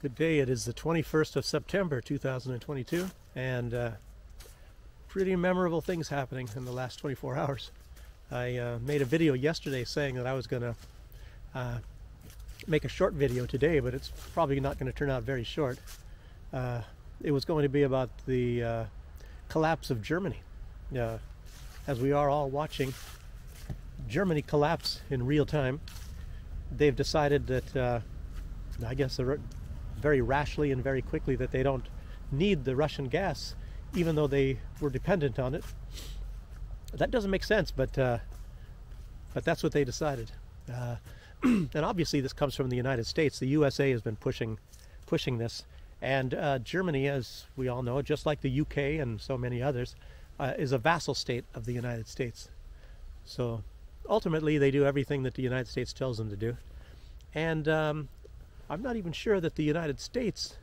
Good day. It is the 21st of September 2022, and pretty memorable things happening in the last 24 hours. I made a video yesterday saying that I was going to make a short video today, but it's probably not going to turn out very short. It was going to be about the collapse of Germany. As we are all watching Germany collapse in real time, they've decided that, I guess very rashly and very quickly, that they don't need the Russian gas, even though they were dependent on it. That doesn't make sense, but that's what they decided. And obviously this comes from the United States. The USA has been pushing this, and Germany, as we all know, just like the UK and so many others, is a vassal state of the United States. So ultimately they do everything that the United States tells them to do. And I'm not even sure that the United States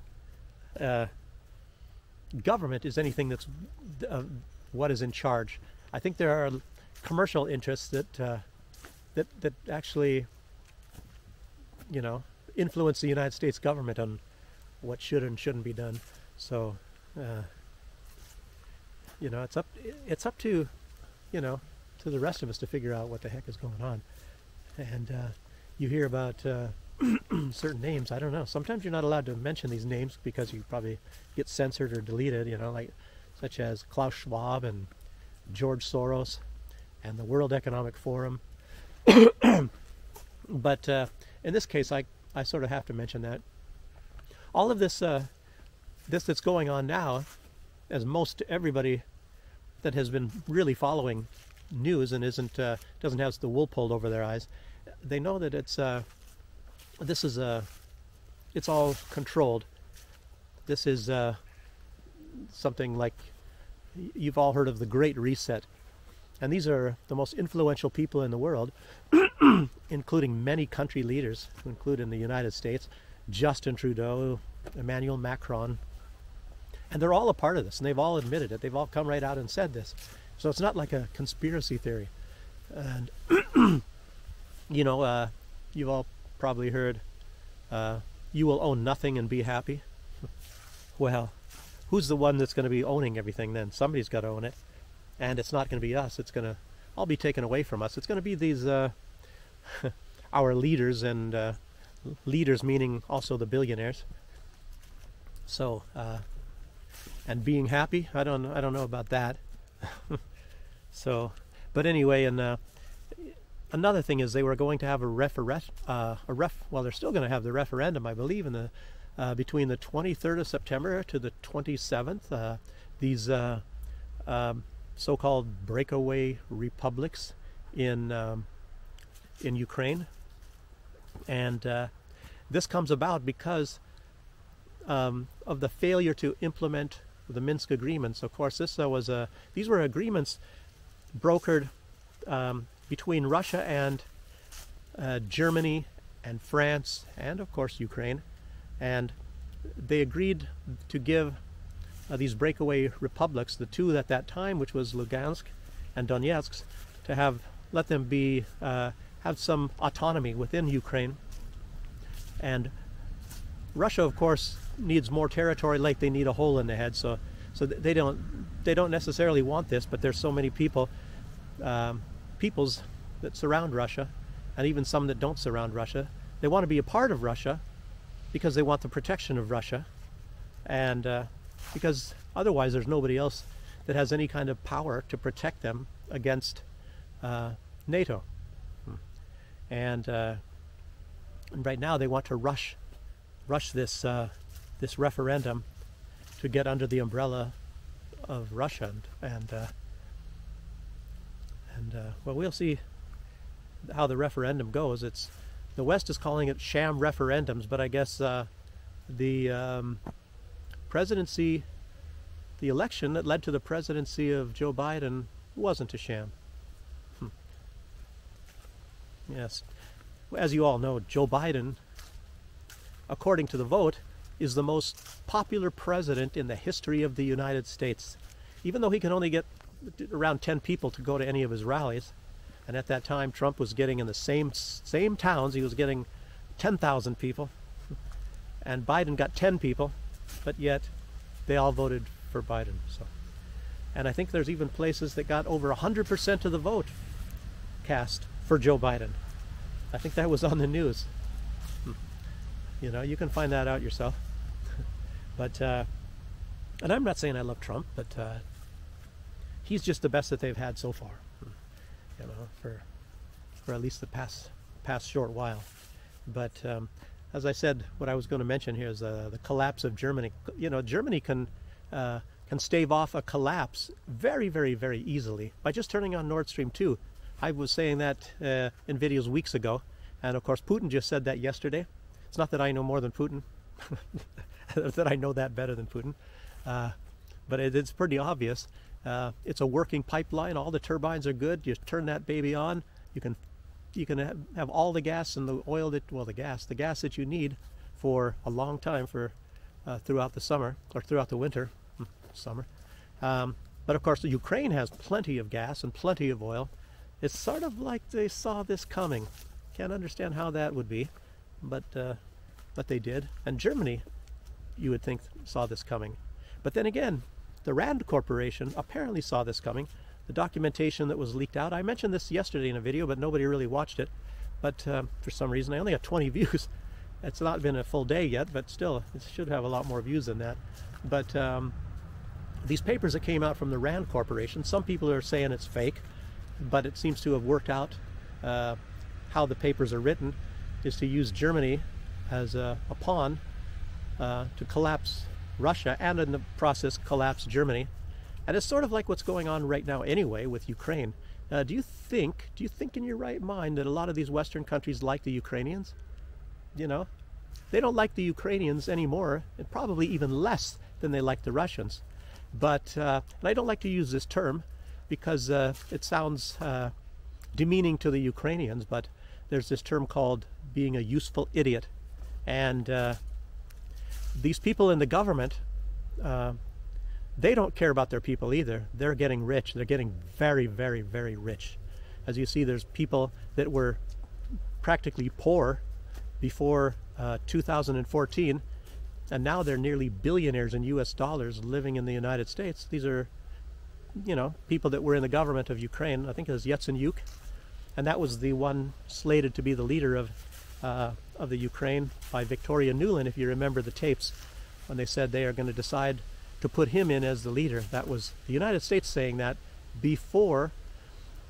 government is anything that's what is in charge. I think there are commercial interests that actually, influence the United States government on what should and shouldn't be done. So, it's up to, to the rest of us to figure out what the heck is going on. And you hear about certain names. I don't know. Sometimes you're not allowed to mention these names because you probably get censored or deleted, like such as Klaus Schwab and George Soros and the World Economic Forum. But in this case, I sort of have to mention that. All of this that's going on now, as most everybody that has been really following news and doesn't have the wool pulled over their eyes, they know that it's all controlled. This is something like, you've all heard of the Great Reset. And these are the most influential people in the world, including many country leaders, who include in the United States, Justin Trudeau, Emmanuel Macron. And they're all a part of this, and they've all admitted it. They've all come right out and said this. So it's not like a conspiracy theory. And, you've all probably heard, you will own nothing and be happy. Well, who's the one that's going to be owning everything then? Somebody's got to own it. And it's not going to be us. It's going to all be taken away from us. It's going to be these, our leaders, and leaders meaning also the billionaires. So, and being happy, I don't know about that. So, but anyway, and another thing is they were going to have well, they're still going to have the referendum, I believe, in the between the 23rd of September to the 27th. These so-called breakaway republics in Ukraine, and this comes about because of the failure to implement the Minsk agreements. Of course, these were agreements brokered between Russia and Germany and France and, of course, Ukraine, and they agreed to give these breakaway republics, the two at that time, which was Lugansk and Donetsk, to let them have some autonomy within Ukraine. And Russia, of course, needs more territory, like they need a hole in the head. So they don't necessarily want this, but there's so many peoples that surround Russia, and even some that don't surround Russia. They want to be a part of Russia because they want the protection of Russia, and because otherwise there's nobody else that has any kind of power to protect them against NATO. And right now they want to rush this referendum to get under the umbrella of Russia, and well, we'll see how the referendum goes. The West is calling it sham referendums, but I guess the presidency, the election that led to the presidency of Joe Biden, wasn't a sham. Yes, as you all know, Joe Biden, according to the vote, is the most popular president in the history of the United States, even though he can only get around 10 people to go to any of his rallies. And at that time, Trump was getting, in the same towns, he was getting 10,000 people. and Biden got 10 people, but yet they all voted for Biden. So, and I think there's even places that got over 100% of the vote cast for Joe Biden. I think that was on the news. You know, you can find that out yourself. But, and I'm not saying I love Trump, but he's just the best that they've had so far. You know, for at least the past short while. But as I said, what I was going to mention here is the collapse of Germany. You know, Germany can stave off a collapse very, very, very easily by just turning on Nord Stream 2. I was saying that in videos weeks ago, and of course Putin just said that yesterday. It's not that I know more than Putin, that I know that better than Putin, but it's pretty obvious. It's a working pipeline. All the turbines are good. You turn that baby on, you can have all the gas and the oil that, well, the gas that you need for a long time, for throughout the summer, or throughout the winter, summer. But of course, Ukraine has plenty of gas and plenty of oil. It's sort of like they saw this coming. Can't understand how that would be, but they did. And Germany, you would think, saw this coming. But then again, the Rand Corporation apparently saw this coming. The documentation that was leaked out, I mentioned this yesterday in a video, but nobody really watched it. But for some reason, I only got 20 views. It's not been a full day yet, but still, it should have a lot more views than that. But these papers that came out from the Rand Corporation, some people are saying it's fake, but it seems to have worked out. How the papers are written is to use Germany as a pawn to collapse Russia, and in the process collapse Germany. And it's sort of like what's going on right now anyway with Ukraine. Do you think in your right mind that a lot of these Western countries like the Ukrainians? You know, they don't like the Ukrainians anymore, and probably even less than they like the Russians. But and I don't like to use this term because it sounds demeaning to the Ukrainians, but there's this term called being a useful idiot. And these people in the government, they don't care about their people either. They're getting rich. They're getting very, very, very rich. As you see, there's people that were practically poor before 2014, and now they're nearly billionaires in US dollars living in the United States. These are, you know, people that were in the government of Ukraine. I think it was Yatsenyuk, and that was the one slated to be the leader of the Ukraine by Victoria Nuland, if you remember the tapes, when they said they are going to decide to put him in as the leader. That was the United States saying that before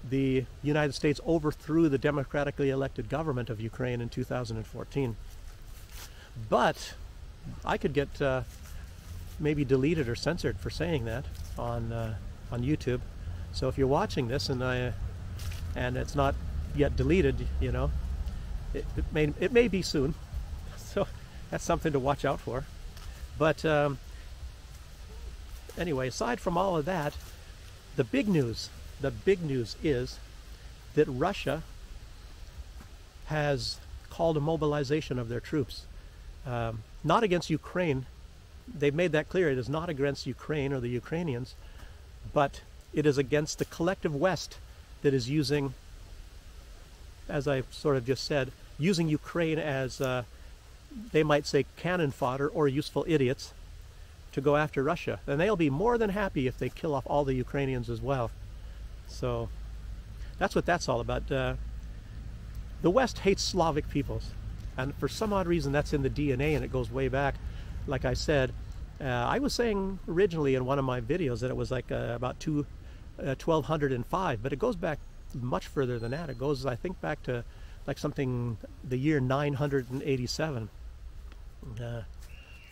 the United States overthrew the democratically elected government of Ukraine in 2014. But I could get maybe deleted or censored for saying that on YouTube. So if you're watching this and it's not yet deleted, you know, it may be soon. So that's something to watch out for. But anyway, aside from all of that, the big news is that Russia has called a mobilization of their troops. Not against Ukraine. They've made that clear. It is not against Ukraine or the Ukrainians, but it is against the collective West that is using, as I sort of just said, using Ukraine as, they might say, cannon fodder or useful idiots to go after Russia. And they'll be more than happy if they kill off all the Ukrainians as well. So that's what that's all about. The West hates Slavic peoples. And for some odd reason, that's in the DNA, and it goes way back. Like I said, I was saying originally in one of my videos that it was like about 1205, but it goes back much further than that. It goes, I think, back to like something, the year 987.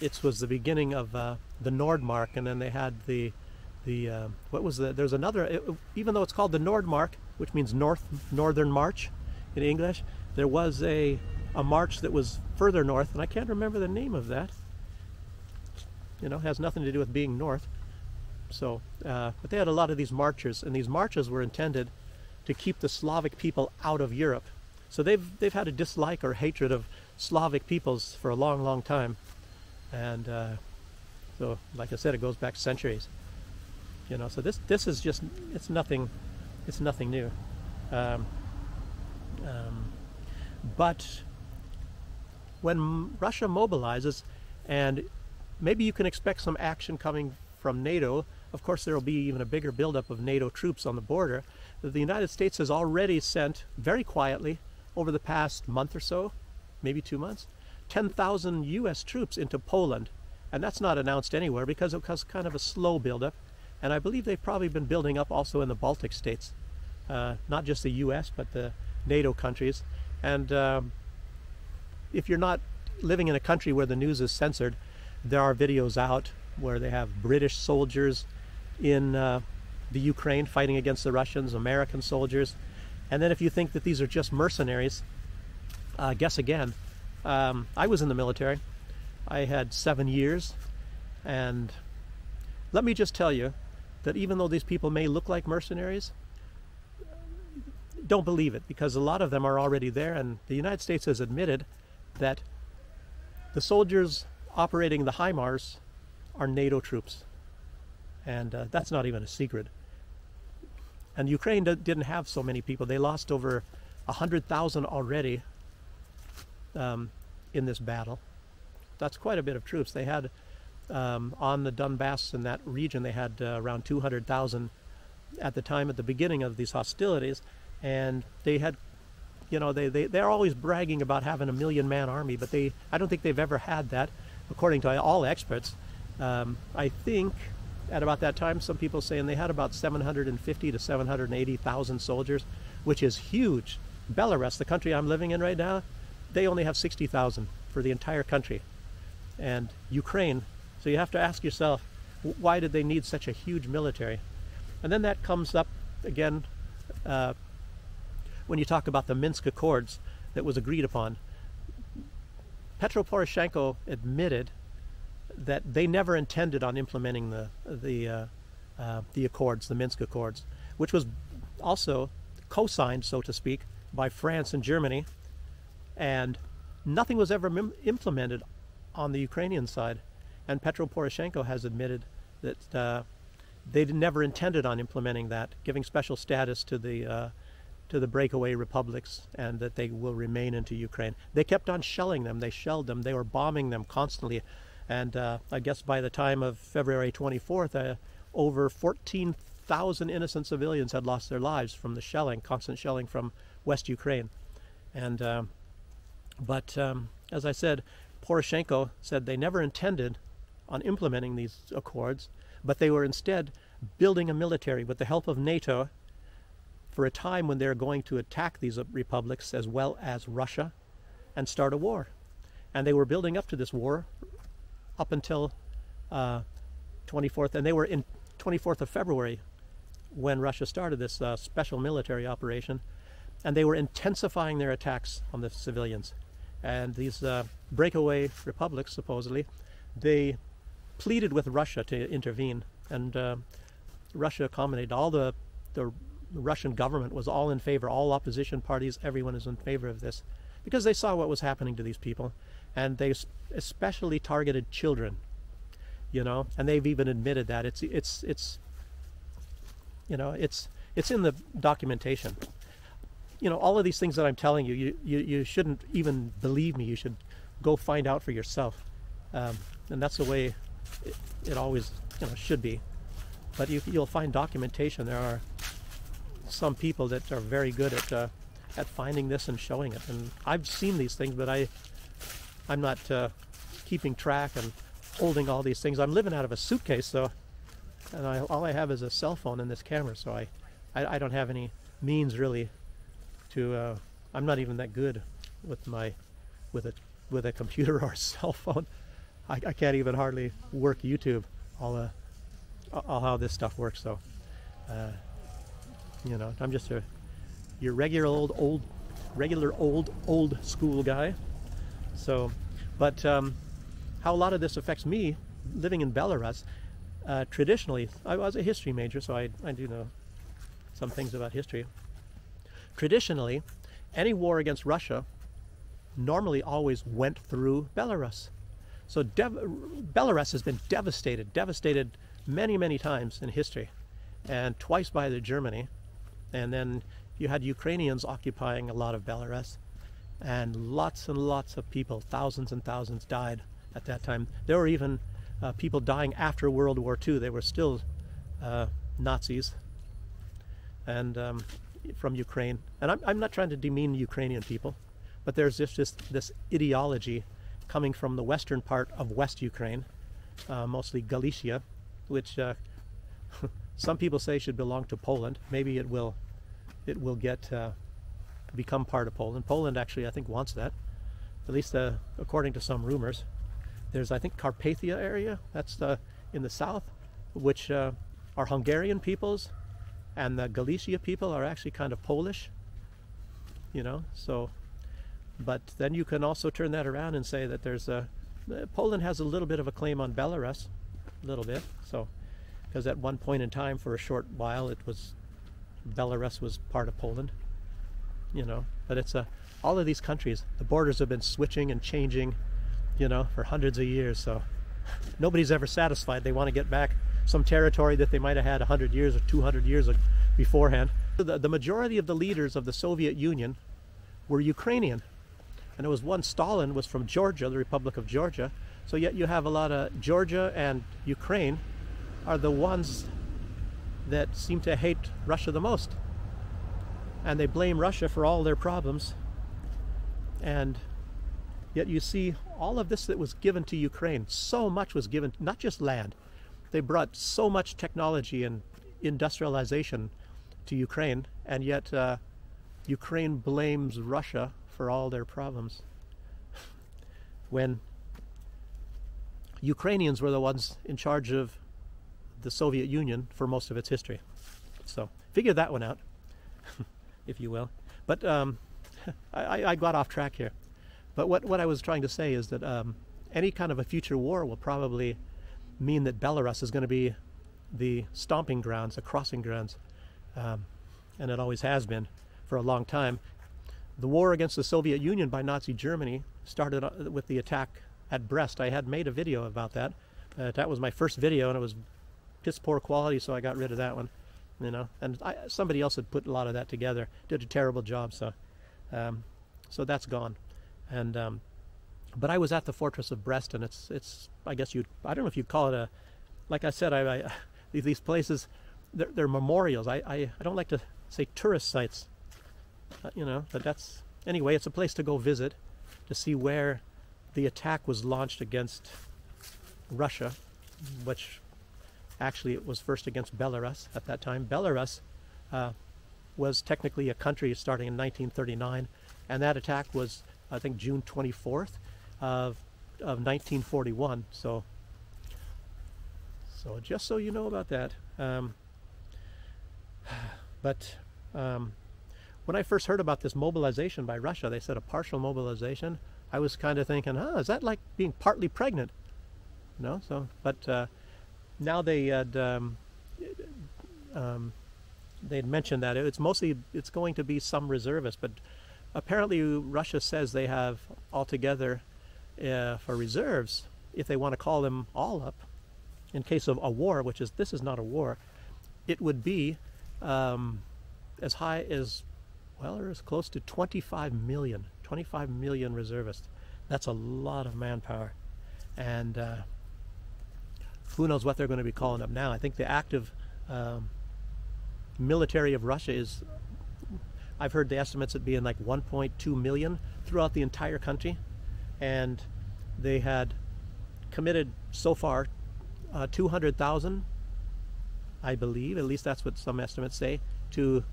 It was the beginning of the Nordmark, and then they had the there's another, even though it's called the Nordmark, which means northern march in English, there was a march that was further north, and I can't remember the name of that. You know, has nothing to do with being north. So, but they had a lot of these marches, and these marches were intended to keep the Slavic people out of Europe. So they've had a dislike or hatred of Slavic peoples for a long, long time. And so, like I said, it goes back centuries. You know, so this is just, it's nothing new. But when Russia mobilizes, and maybe you can expect some action coming from NATO. Of course, there will be even a bigger buildup of NATO troops on the border. The United States has already sent, very quietly, over the past month or so, maybe 2 months, 10,000 U.S. troops into Poland. And that's not announced anywhere because it was kind of a slow buildup. And I believe they've probably been building up also in the Baltic states, not just the U.S., but the NATO countries. And if you're not living in a country where the news is censored, there are videos out where they have British soldiers in the Ukraine fighting against the Russians, American soldiers. And then if you think that these are just mercenaries, guess again. I was in the military. I had 7 years, and let me just tell you that even though these people may look like mercenaries, don't believe it, because a lot of them are already there, and the United States has admitted that the soldiers operating the HIMARS are NATO troops, and that's not even a secret. And Ukraine didn't have so many people. They lost over 100,000 already in this battle. That's quite a bit of troops. They had on the Donbass, in that region, they had around 200,000 at the time, at the beginning of these hostilities, and they had, you know, they're always bragging about having a 1 million-man army, but I don't think they've ever had that, according to all experts. I think at about that time, some people saying they had about 750 to 780,000 soldiers, which is huge. Belarus, the country I'm living in right now, they only have 60,000 for the entire country. And Ukraine, so you have to ask yourself, why did they need such a huge military? And then that comes up again when you talk about the Minsk Accords that was agreed upon. Petro Poroshenko admitted that they never intended on implementing the Accords, the Minsk Accords, which was also co-signed, so to speak, by France and Germany, and nothing was ever implemented on the Ukrainian side. And Petro Poroshenko has admitted that they never intended on implementing that, giving special status to the breakaway republics, and that they will remain into Ukraine. They kept on shelling them. They shelled them. They were bombing them constantly. And I guess by the time of February 24th, over 14,000 innocent civilians had lost their lives from the shelling, constant shelling from West Ukraine. And but as I said, Poroshenko said they never intended on implementing these accords, but they were instead building a military with the help of NATO for a time when they're going to attack these republics as well as Russia and start a war. And they were building up to this war up until 24th, and they were in 24th of February when Russia started this special military operation, and they were intensifying their attacks on the civilians. And these breakaway republics, supposedly, they pleaded with Russia to intervene, and Russia accommodated. All the Russian government was all in favor, all opposition parties, everyone is in favor of this, because they saw what was happening to these people, and they especially targeted children, you know, and they've even admitted that. It's you know, it's in the documentation. You know, all of these things that I'm telling you, you shouldn't even believe me. You should go find out for yourself, and that's the way it always, you know, should be. But you'll find documentation. There are some people that are very good at finding this and showing it. And I've seen these things, but I'm not keeping track and holding all these things. I'm living out of a suitcase, so, and all I have is a cell phone and this camera. So I don't have any means really to. I'm not even that good with a computer or a cell phone. I can't even hardly work YouTube. All how this stuff works. So. You know, I'm just your regular old school guy. So, but how a lot of this affects me living in Belarus. Traditionally, I was a history major, so I do know some things about history. Traditionally, any war against Russia normally always went through Belarus. So Belarus has been devastated many times in history, and twice by Germany. And then you had Ukrainians occupying a lot of Belarus. and lots of people, thousands and thousands, died at that time. There were even people dying after World War II. They were still Nazis, and from Ukraine. And I'm not trying to demean Ukrainian people, but there's just this ideology coming from the western part of West Ukraine, mostly Galicia, which some people say should belong to Poland. Maybe it will get become part of Poland. Poland actually, I think, wants that, at least according to some rumors. There's, I think, Carpathia area, that's in the south, which are Hungarian peoples, and the Galicia people are actually kind of Polish, you know. So, but then you can also turn that around and say that there's Poland has a little bit of a claim on Belarus, a little bit. So, because at one point in time, for a short while, Belarus was part of Poland, you know. But it's all of these countries, the borders have been switching and changing, you know, for hundreds of years. So nobody's ever satisfied. They want to get back some territory that they might have had 100 years or 200 years beforehand. The majority of the leaders of the Soviet Union were Ukrainian. And there was one, Stalin was from Georgia, the Republic of Georgia. So yet you have a lot of Georgia and Ukraine are the ones that seem to hate Russia the most. And they blame Russia for all their problems. And yet you see all of this that was given to Ukraine, so much was given, not just land. They brought so much technology and industrialization to Ukraine, and yet Ukraine blames Russia for all their problems. When Ukrainians were the ones in charge of the Soviet Union for most of its history. So figure that one out, if you will. But I got off track here. But what I was trying to say is that any kind of a future war will probably mean that Belarus is going to be the stomping grounds, the crossing grounds, and it always has been for a long time. The war against the Soviet Union by Nazi Germany started with the attack at Brest. I had made a video about that. That was my first video, and it was piss poor quality, so I got rid of that one, you know. And somebody else had put a lot of that together, did a terrible job, so so that's gone. And but I was at the fortress of Brest, and it's I guess I don't know if you'd call it a, like I said, these places, they're memorials. I don't like to say tourist sites, you know, but that's, anyway, it's a place to go visit to see where the attack was launched against Russia, which actually it was first against Belarus at that time. Belarus was technically a country starting in 1939, and that attack was, I think, June 24th of 1941. So just so you know about that. But when I first heard about this mobilization by Russia, they said a partial mobilization. I was kind of thinking, is that like being partly pregnant? No, so but now they had they'd mentioned that it's going to be some reservists, but apparently Russia says they have altogether for reserves, if they want to call them all up, in case of a war, which is, this is not a war, it would be as high as, well, or as close to 25 million reservists. That's a lot of manpower. And who knows what they're going to be calling up now. I think the active military of Russia is, I've heard the estimates at being like 1.2 million throughout the entire country. And they had committed so far 200,000, I believe, at least that's what some estimates say, to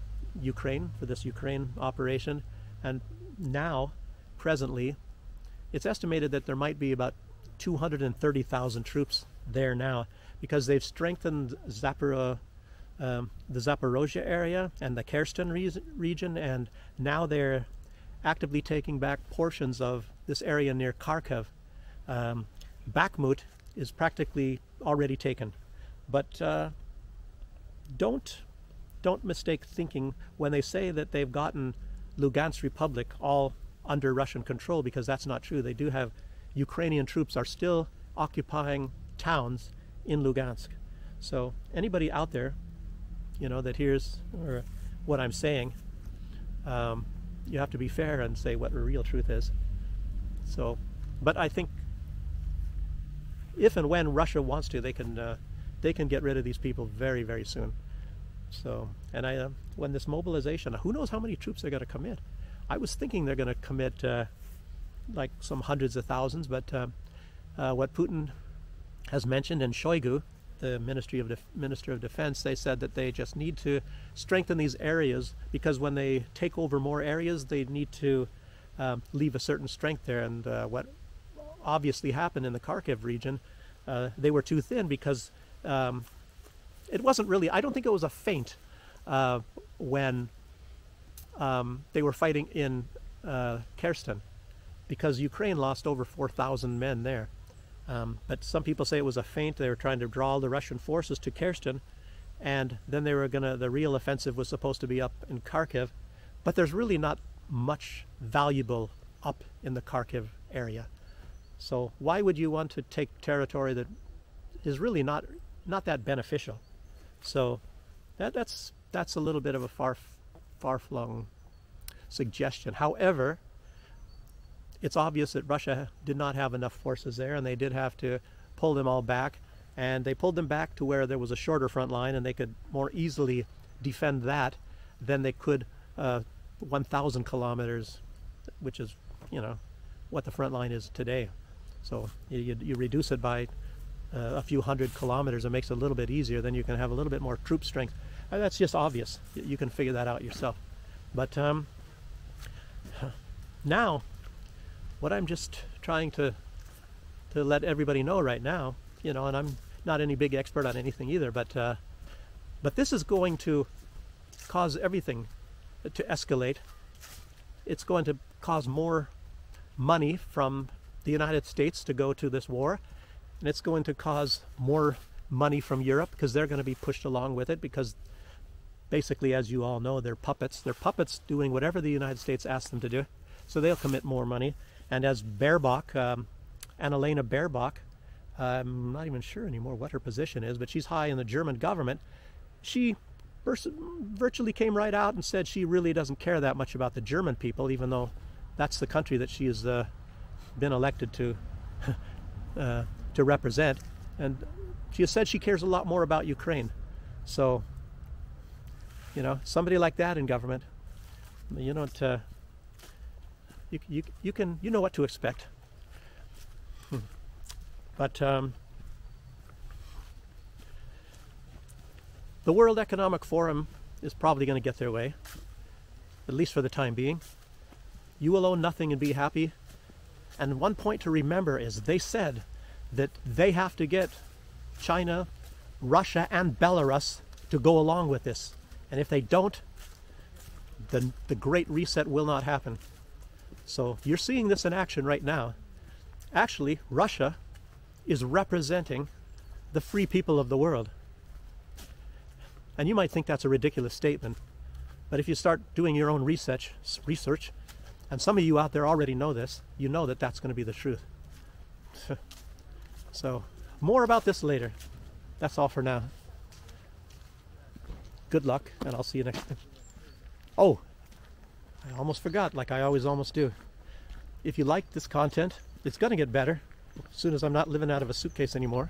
Ukraine, for this Ukraine operation. And now, presently, it's estimated that there might be about 230,000 troops there now, because they've strengthened the Zaporozhye area and the Kherson region, and now they're actively taking back portions of this area near Kharkiv. Bakhmut is practically already taken, but don't mistake thinking when they say that they've gotten Lugansk Republic all under Russian control, because that's not true. They do have, Ukrainian troops are still occupying towns in Lugansk. So anybody out there, you know, that hears what I'm saying, you have to be fair and say what the real truth is. So, but I think if and when Russia wants to, they can get rid of these people very, very soon. So, and when this mobilization, who knows how many troops they're going to commit? I was thinking they're going to commit like some hundreds of thousands, but what Putin has mentioned, and Shoigu, the Minister of Defense, they said that they just need to strengthen these areas, because when they take over more areas, they need to leave a certain strength there. And what obviously happened in the Kharkiv region, they were too thin, because it wasn't really, I don't think it was a feint when they were fighting in Kherson, because Ukraine lost over 4,000 men there. But some people say it was a feint. They were trying to draw the Russian forces to Kherson, and then they were the real offensive was supposed to be up in Kharkiv. But there's really not much valuable up in the Kharkiv area. So why would you want to take territory that is really not that beneficial? So that's a little bit of a far-flung suggestion. However, it's obvious that Russia did not have enough forces there, and they did have to pull them all back. And they pulled them back to where there was a shorter front line, and they could more easily defend that than they could 1,000 kilometers, which is, you know, what the front line is today. So you reduce it by a few hundred kilometers, it makes it a little bit easier. Then you can have a little bit more troop strength. That's just obvious. You can figure that out yourself. But now, what I'm just trying to let everybody know right now, you know, and I'm not any big expert on anything either, but this is going to cause everything to escalate. It's going to cause more money from the United States to go to this war, and it's going to cause more money from Europe, because they're going to be pushed along with it, because basically, as you all know, they're puppets. They're puppets doing whatever the United States asks them to do, so they'll commit more money. And as Baerbock, Annalena Baerbock, I'm not even sure anymore what her position is, but she's high in the German government. She virtually came right out and said she really doesn't care that much about the German people, even though that's the country that she has been elected to represent. And she has said she cares a lot more about Ukraine. So, you know, somebody like that in government, you don't. You know what to expect. But the World Economic Forum is probably going to get their way, at least for the time being. You will own nothing and be happy. And one point to remember is they said that they have to get China, Russia, and Belarus to go along with this. And if they don't, then the Great Reset will not happen. So you're seeing this in action right now. Actually, Russia is representing the free people of the world. And you might think that's a ridiculous statement, but if you start doing your own research, and some of you out there already know this, you know that that's going to be the truth. So, more about this later. That's all for now. Good luck, and I'll see you next time. Oh, I almost forgot, like I always almost do. If you like this content, it's going to get better as soon as I'm not living out of a suitcase anymore.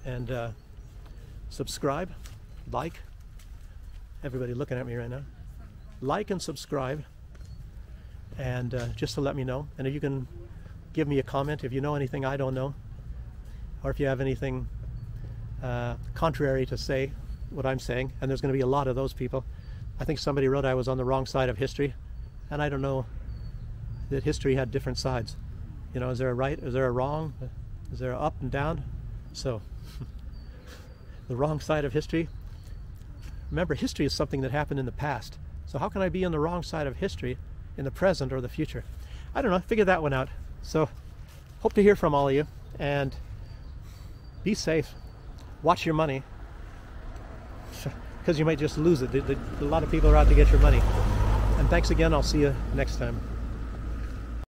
And subscribe, like. Everybody looking at me right now. Like and subscribe, and just to let me know. And if you can give me a comment if you know anything I don't know, or if you have anything contrary to say what I'm saying, and there's going to be a lot of those people. I think somebody wrote I was on the wrong side of history, and I don't know that history had different sides. You know, is there a right, is there a wrong, is there a up and down? So, the wrong side of history. Remember, history is something that happened in the past. So how can I be on the wrong side of history in the present or the future? I don't know, figure that one out. So, hope to hear from all of you, and be safe. Watch your money, because you might just lose it. A lot of people are out to get your money. And thanks again. I'll see you next time.